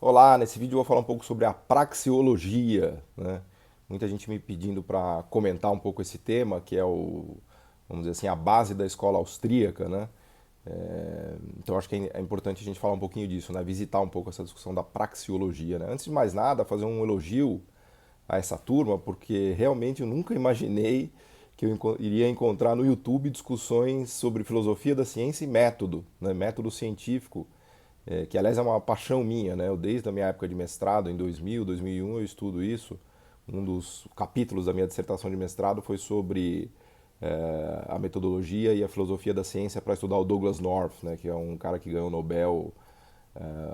Olá, nesse vídeo eu vou falar um pouco sobre a praxeologia, né? Muita gente me pedindo para comentar um pouco esse tema, que é vamos dizer assim, a base da escola austríaca, né? Então acho que é importante a gente falar um pouquinho disso, né? Visitar um pouco essa discussão da praxeologia, né? Antes de mais nada, fazer um elogio a essa turma, porque realmente eu nunca imaginei que iria encontrar no YouTube discussões sobre filosofia da ciência e método, né? Método científico, que aliás é uma paixão minha, né? Eu, desde a minha época de mestrado, em 2000, 2001, eu estudo isso. Um dos capítulos da minha dissertação de mestrado foi sobre a metodologia e a filosofia da ciência para estudar o Douglas North, né? Que é um cara que ganhou o Nobel,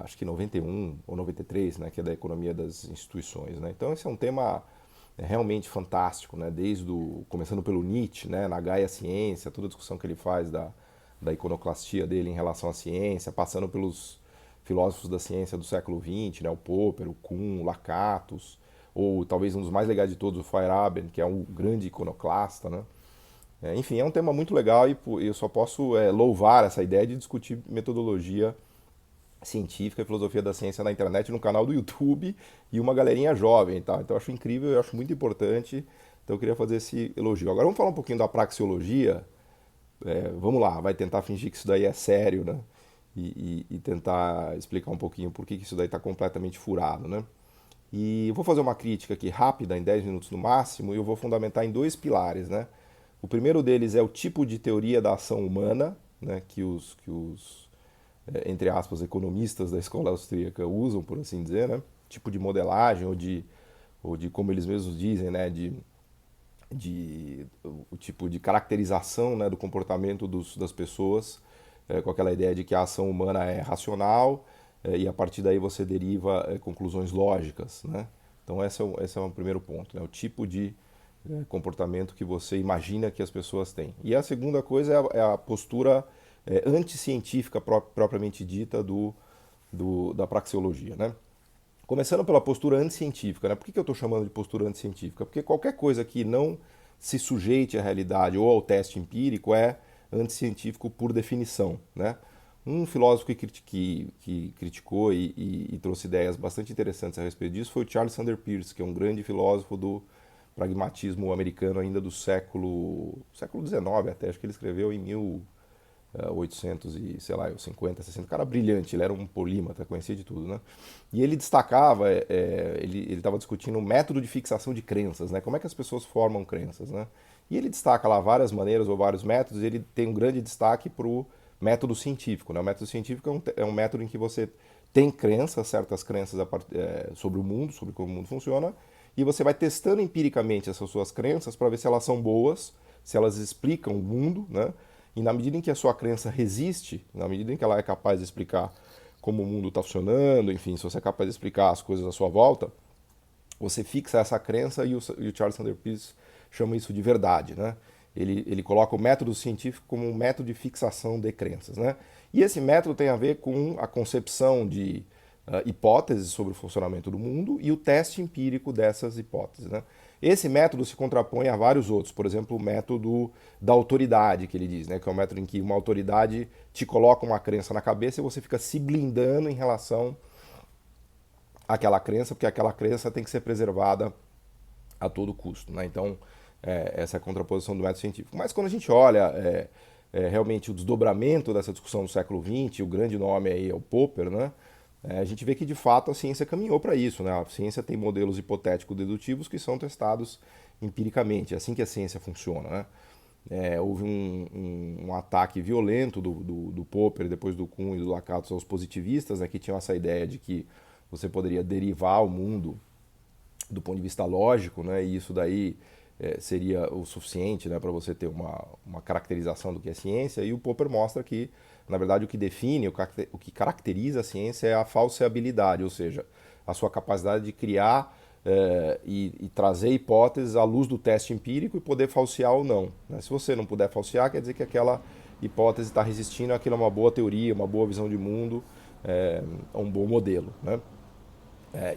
acho que em 91 ou 93, né? Que é da economia das instituições, né? Então esse é um tema realmente fantástico, né? Começando pelo Nietzsche, né? Na Gaia Ciência, toda a discussão que ele faz da iconoclastia dele em relação à ciência, passando pelos filósofos da ciência do século XX, né? O Popper, o Kuhn, o Lakatos, ou talvez um dos mais legais de todos, o Feyerabend, que é um grande iconoclasta, né? Enfim, é um tema muito legal e eu só posso louvar essa ideia de discutir metodologia científica e filosofia da ciência na internet no canal do YouTube e uma galerinha jovem, tá? Então eu acho incrível, eu acho muito importante. Então eu queria fazer esse elogio. Agora vamos falar um pouquinho da praxeologia. Vamos lá, vai tentar fingir que isso daí é sério, né? E tentar explicar um pouquinho por que isso daí está completamente furado, né? E eu vou fazer uma crítica aqui rápida, em 10 minutos no máximo, e eu vou fundamentar em dois pilares, né? O primeiro deles é o tipo de teoria da ação humana, né, que os entre aspas, economistas da escola austríaca usam, por assim dizer, né? Tipo de modelagem ou de como eles mesmos dizem, né? O tipo de caracterização, né, do comportamento das pessoas, com aquela ideia de que a ação humana é racional e a partir daí você deriva conclusões lógicas, né? Então esse é o primeiro ponto, né? O tipo de comportamento que você imagina que as pessoas têm. E a segunda coisa é a postura anticientífica propriamente dita da praxeologia, né? Começando pela postura anticientífica, né? Por que eu estou chamando de postura anticientífica? Porque qualquer coisa que não se sujeite à realidade ou ao teste empírico é anticientífico por definição, né? Um filósofo que criticou e trouxe ideias bastante interessantes a respeito disso foi o Charles Sanders Peirce, que é um grande filósofo do pragmatismo americano ainda do século XIX até, acho que ele escreveu em 1800 e, sei lá, 50, 60, um cara brilhante, ele era um polímata, conhecia de tudo, né? E ele destacava, ele estava discutindo o método de fixação de crenças, né? Como é que as pessoas formam crenças, né? E ele destaca lá várias maneiras ou vários métodos, e ele tem um grande destaque para o método científico, né? O método científico é um método em que você tem crenças, certas crenças sobre o mundo, sobre como o mundo funciona, e você vai testando empiricamente essas suas crenças para ver se elas são boas, se elas explicam o mundo, né? E na medida em que a sua crença resiste, na medida em que ela é capaz de explicar como o mundo está funcionando, enfim, se você é capaz de explicar as coisas à sua volta, você fixa essa crença e o Charles Sanders Peirce chama isso de verdade, né? Ele coloca o método científico como um método de fixação de crenças, né? E esse método tem a ver com a concepção de hipóteses sobre o funcionamento do mundo e o teste empírico dessas hipóteses, né? Esse método se contrapõe a vários outros, por exemplo, o método da autoridade, que ele diz, né? Que é um método em que uma autoridade te coloca uma crença na cabeça e você fica se blindando em relação àquela crença, porque aquela crença tem que ser preservada a todo custo, né? Então, essa é a contraposição do método científico. Mas quando a gente olha realmente o desdobramento dessa discussão do século XX, o grande nome aí é o Popper, né? A gente vê que de fato a ciência caminhou para isso, né? A ciência tem modelos hipotético-dedutivos que são testados empiricamente, é assim que a ciência funciona, né? Houve um ataque violento do Popper, depois do Kuhn e do Lakatos aos positivistas, né, que tinham essa ideia de que você poderia derivar o mundo do ponto de vista lógico, né, e isso daí seria o suficiente, né, para você ter uma caracterização do que é ciência, e o Popper mostra que, na verdade, o que define, o que caracteriza a ciência é a falseabilidade, ou seja, a sua capacidade de criar e trazer hipóteses à luz do teste empírico e poder falsear ou não, né? Se você não puder falsear, quer dizer que aquela hipótese está resistindo, aquilo é uma boa teoria, uma boa visão de mundo, um bom modelo, né?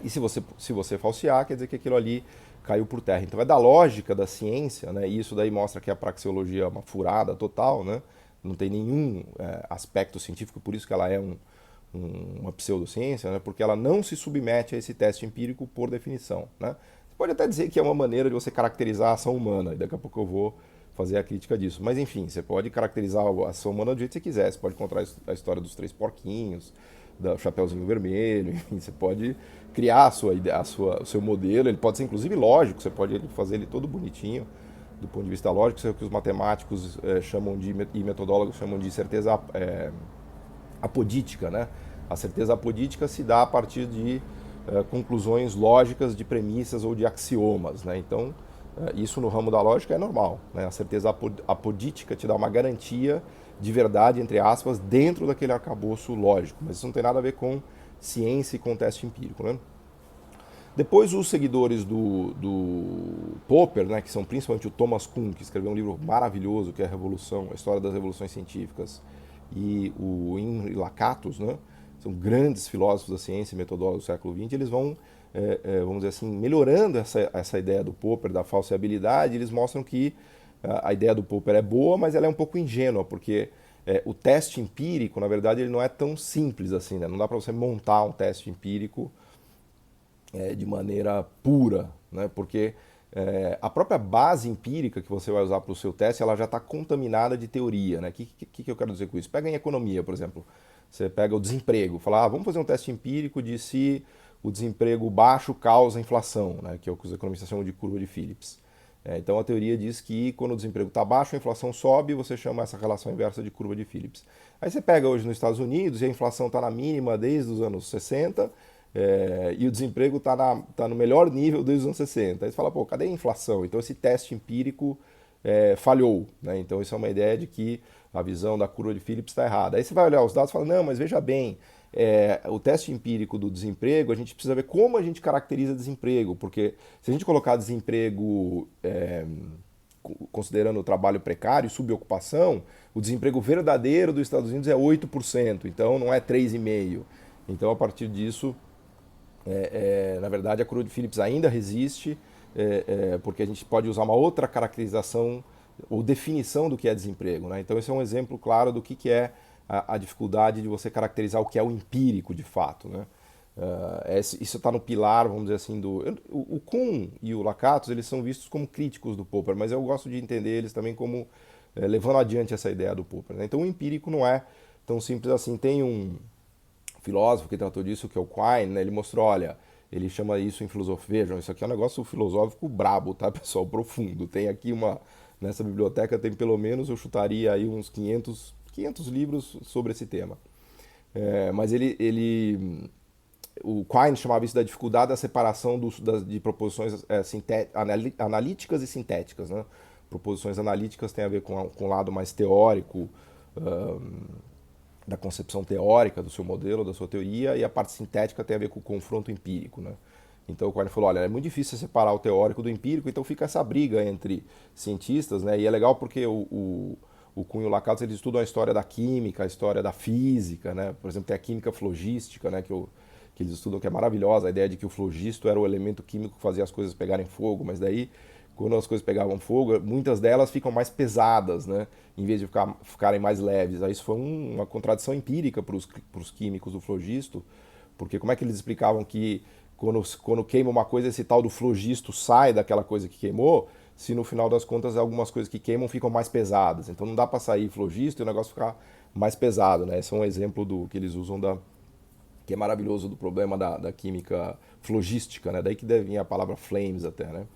E se você falsear, quer dizer que aquilo ali caiu por terra. Então é da lógica da ciência, né? E isso daí mostra que a praxeologia é uma furada total, né? Não tem nenhum aspecto científico, por isso que ela é uma pseudociência, né? Porque ela não se submete a esse teste empírico por definição, né? Você pode até dizer que é uma maneira de você caracterizar a ação humana, e daqui a pouco eu vou fazer a crítica disso. Mas enfim, você pode caracterizar a ação humana do jeito que você quiser. Você pode contar a história dos três porquinhos, do Chapeuzinho Vermelho, enfim, você pode criar o seu modelo, ele pode ser inclusive lógico, você pode fazer ele todo bonitinho do ponto de vista lógico, isso é o que os matemáticos chamam de, e metodólogos chamam de certeza apodítica, né? A certeza apodítica se dá a partir de conclusões lógicas de premissas ou de axiomas, né? Então, isso no ramo da lógica é normal, né? A certeza apodítica te dá uma garantia de verdade, entre aspas, dentro daquele arcabouço lógico, mas isso não tem nada a ver com ciência e com teste empírico, né? Depois os seguidores do Popper, né, que são principalmente o Thomas Kuhn, que escreveu um livro maravilhoso que é a História das Revoluções Científicas, e o Imre Lakatos, né, são grandes filósofos da ciência e metodólogos do século XX, eles vão, vamos dizer assim, melhorando essa ideia do Popper, da falseabilidade, eles mostram que a ideia do Popper é boa, mas ela é um pouco ingênua, porque o teste empírico, na verdade, ele não é tão simples assim, né? Não dá para você montar um teste empírico de maneira pura, né? Porque a própria base empírica que você vai usar para o seu teste, ela já está contaminada de teoria, né? O que eu quero dizer com isso? Pega em economia, por exemplo. Você pega o desemprego, fala, vamos fazer um teste empírico de se o desemprego baixo causa inflação, né? Que é o que os economistas chamam de curva de Phillips. Então a teoria diz que quando o desemprego está baixo, a inflação sobe, você chama essa relação inversa de curva de Phillips. Aí você pega hoje nos Estados Unidos e a inflação está na mínima desde os anos 60, e o desemprego está no melhor nível desde os anos 60. Aí você fala, pô, cadê a inflação? Então esse teste empírico falhou, né? Então isso é uma ideia de que a visão da curva de Phillips está errada. Aí você vai olhar os dados e fala, não, mas veja bem, o teste empírico do desemprego, a gente precisa ver como a gente caracteriza desemprego, porque se a gente colocar desemprego considerando o trabalho precário, subocupação, o desemprego verdadeiro dos Estados Unidos é 8%, então não é 3,5%. Então a partir disso, na verdade a curva de Phillips ainda resiste, porque a gente pode usar uma outra caracterização ou definição do que é desemprego, né? Então esse é um exemplo claro do que é a dificuldade de você caracterizar o que é o empírico de fato, né? Isso está no pilar, vamos dizer assim, o Kuhn e o Lakatos, eles são vistos como críticos do Popper, mas eu gosto de entender eles também como levando adiante essa ideia do Popper, né? Então o empírico não é tão simples assim. Tem um filósofo que tratou disso, que é o Quine, né? Ele mostrou, olha, ele chama isso em filosofia, vejam, isso aqui é um negócio filosófico brabo, tá, pessoal, profundo. Tem aqui nessa biblioteca tem pelo menos, eu chutaria aí uns 500 livros sobre esse tema. Mas o Quine chamava isso da dificuldade da separação de proposições analíticas e sintéticas, né? Proposições analíticas têm a ver com o lado mais teórico, da concepção teórica do seu modelo, da sua teoria, e a parte sintética tem a ver com o confronto empírico, né? Então o Quine falou, olha, é muito difícil separar o teórico do empírico, então fica essa briga entre cientistas, né? E é legal porque o Kuhn e o Lakatos, eles estudam a história da química, a história da física, né? Por exemplo, tem a química flogística, né? Que eles estudam, que é maravilhosa, a ideia de que o flogisto era o elemento químico que fazia as coisas pegarem fogo, mas daí, quando as coisas pegavam fogo, muitas delas ficam mais pesadas, né? Em vez de ficarem mais leves. Aí isso foi uma contradição empírica para os químicos do flogisto, porque como é que eles explicavam que quando queima uma coisa, esse tal do flogisto sai daquela coisa que queimou, se no final das contas algumas coisas que queimam ficam mais pesadas. Então não dá para sair flogisto e o negócio ficar mais pesado, né? Esse é um exemplo do que eles usam que é maravilhoso, do problema da química flogística, né? Daí que deve vir a palavra flames até, né?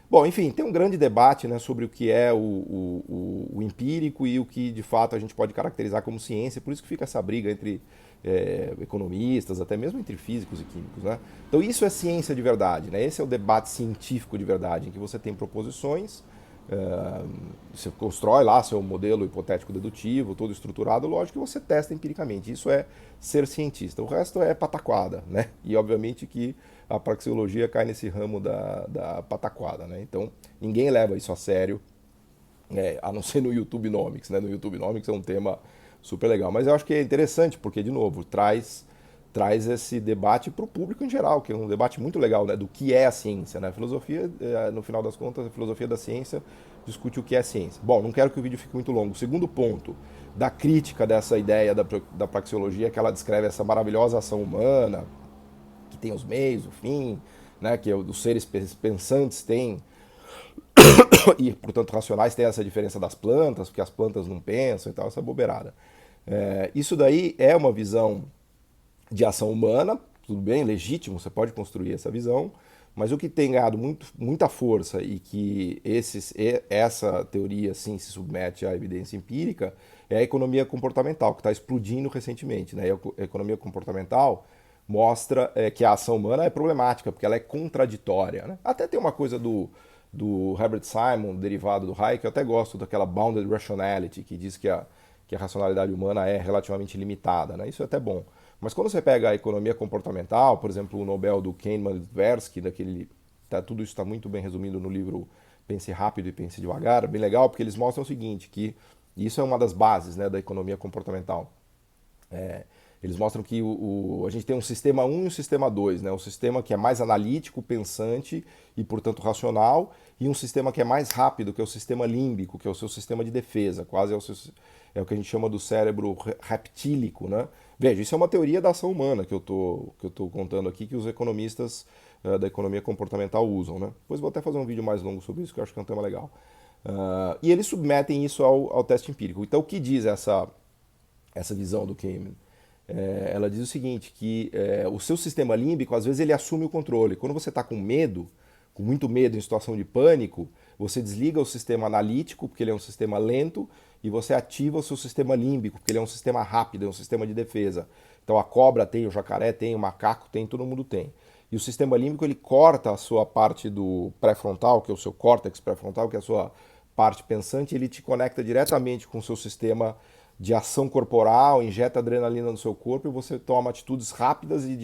Bom, enfim, tem um grande debate, né, sobre o que é o empírico e o que de fato a gente pode caracterizar como ciência, por isso que fica essa briga entre economistas, até mesmo entre físicos e químicos, né? Então isso é ciência de verdade, né? Esse é o debate científico de verdade, em que você tem proposições, você constrói lá seu modelo hipotético dedutivo, todo estruturado, lógico que você testa empiricamente. Isso é ser cientista. O resto é pataquada, né? E obviamente que a praxeologia cai nesse ramo da pataquada, né? Então ninguém leva isso a sério, a não ser no YouTube Nomics, né? No YouTube Nomics é um tema super legal. Mas eu acho que é interessante porque, de novo, traz traz esse debate para o público em geral, que é um debate muito legal, né, do que é a ciência. Né? A filosofia, no final das contas, a filosofia da ciência discute o que é ciência. Bom, não quero que o vídeo fique muito longo. O segundo ponto da crítica dessa ideia da praxeologia é que ela descreve essa maravilhosa ação humana, que tem os meios, o fim, né, que os seres pensantes têm, e portanto racionais têm essa diferença das plantas, porque as plantas não pensam e tal, essa bobeirada. Isso daí é uma visão de ação humana, tudo bem, legítimo, você pode construir essa visão, mas o que tem ganhado muita força e que essa teoria sim se submete à evidência empírica é a economia comportamental, que está explodindo recentemente. Né? E a economia comportamental mostra que a ação humana é problemática, porque ela é contraditória. Né? Até tem uma coisa do Herbert Simon, derivado do Hayek, que eu até gosto daquela bounded rationality, que diz que a racionalidade humana é relativamente limitada. Né? Isso é até bom. Mas quando você pega a economia comportamental, por exemplo, o Nobel do Kahneman e Tversky, tudo isso está muito bem resumido no livro Pense Rápido e Pense Devagar, bem legal, porque eles mostram o seguinte, que isso é uma das bases, né, da economia comportamental. Eles mostram que a gente tem um sistema 1 e um sistema 2, né? Um sistema que é mais analítico, pensante e, portanto, racional, e um sistema que é mais rápido, que é o sistema límbico, que é o seu sistema de defesa, quase é o que a gente chama do cérebro reptílico, né? Veja, isso é uma teoria da ação humana que eu tô contando aqui, que os economistas da economia comportamental usam, né? Depois vou até fazer um vídeo mais longo sobre isso, que eu acho que é um tema legal. E eles submetem isso ao teste empírico. Então, o que diz essa visão do Kahneman? Ela diz o seguinte, que o seu sistema límbico, às vezes, ele assume o controle. Quando você está com medo, com muito medo, em situação de pânico, você desliga o sistema analítico, porque ele é um sistema lento, e você ativa o seu sistema límbico, porque ele é um sistema rápido, é um sistema de defesa. Então a cobra tem, o jacaré tem, o macaco tem, todo mundo tem. E o sistema límbico, ele corta a sua parte do pré-frontal, que é o seu córtex pré-frontal, que é a sua parte pensante, ele te conecta diretamente com o seu sistema de ação corporal, injeta adrenalina no seu corpo e você toma atitudes rápidas e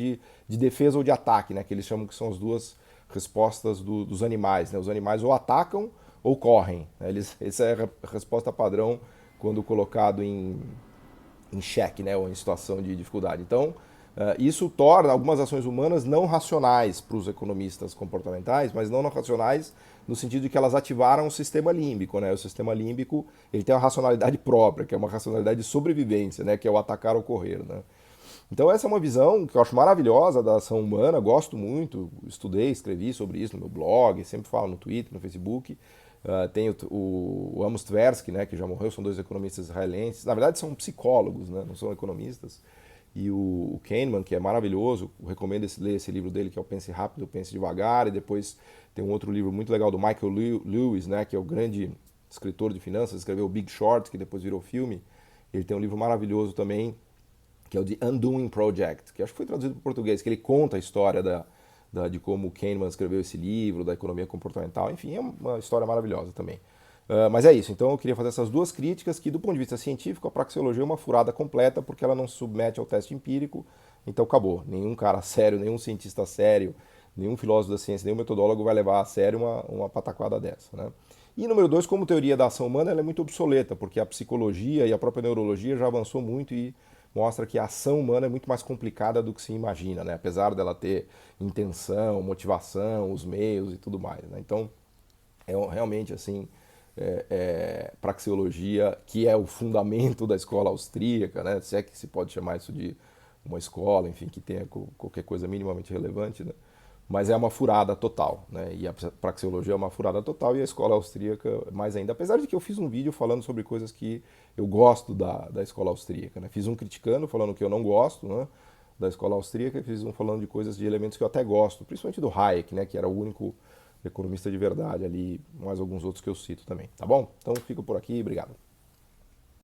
de defesa ou de ataque, né? Que eles chamam que são as duas respostas dos animais. Né? Os animais ou atacam ou correm. Né? Essa é a resposta padrão quando colocado em xeque, né? Ou em situação de dificuldade. Então, isso torna algumas ações humanas não racionais para os economistas comportamentais, mas não racionais no sentido de que elas ativaram o sistema límbico. Né? O sistema límbico ele tem uma racionalidade própria, que é uma racionalidade de sobrevivência, né? Que é o atacar ou correr. Né? Então essa é uma visão que eu acho maravilhosa da ação humana, gosto muito, estudei, escrevi sobre isso no meu blog, sempre falo no Twitter, no Facebook. Tem o Amos Tversky, né, que já morreu, são dois economistas israelenses. Na verdade são psicólogos, né, não são economistas. E o Kahneman, que é maravilhoso, recomendo ler esse livro dele, que é o Pense Rápido, Pense Devagar. E depois tem um outro livro muito legal do Michael Lewis, né, que é o grande escritor de finanças, escreveu o Big Short, que depois virou filme. Ele tem um livro maravilhoso também, que é o The Undoing Project, que acho que foi traduzido para o português, que ele conta a história de como o Kahneman escreveu esse livro, da economia comportamental. Enfim, é uma história maravilhosa também. Mas é isso, então eu queria fazer essas duas críticas, que do ponto de vista científico a praxeologia é uma furada completa, porque ela não se submete ao teste empírico, então acabou. Nenhum cara sério, nenhum cientista sério, nenhum filósofo da ciência, nenhum metodólogo vai levar a sério uma pataquada dessa. Né? E número dois, como teoria da ação humana, ela é muito obsoleta, porque a psicologia e a própria neurologia já avançou muito e mostra que a ação humana é muito mais complicada do que se imagina, né? Apesar dela ter intenção, motivação, os meios e tudo mais. Né? Então, realmente assim, praxeologia, que é o fundamento da escola austríaca, né? Se é que se pode chamar isso de uma escola, enfim, que tenha qualquer coisa minimamente relevante, né? Mas é uma furada total, né? E a praxeologia é uma furada total e a escola austríaca mais ainda. Apesar de que eu fiz um vídeo falando sobre coisas que eu gosto da escola austríaca, né? Fiz um criticando, falando que eu não gosto, né, da escola austríaca, e fiz um falando de coisas, de elementos que eu até gosto, principalmente do Hayek, né, que era o único economista de verdade ali, mais alguns outros que eu cito também, tá bom? Então fico por aqui, obrigado.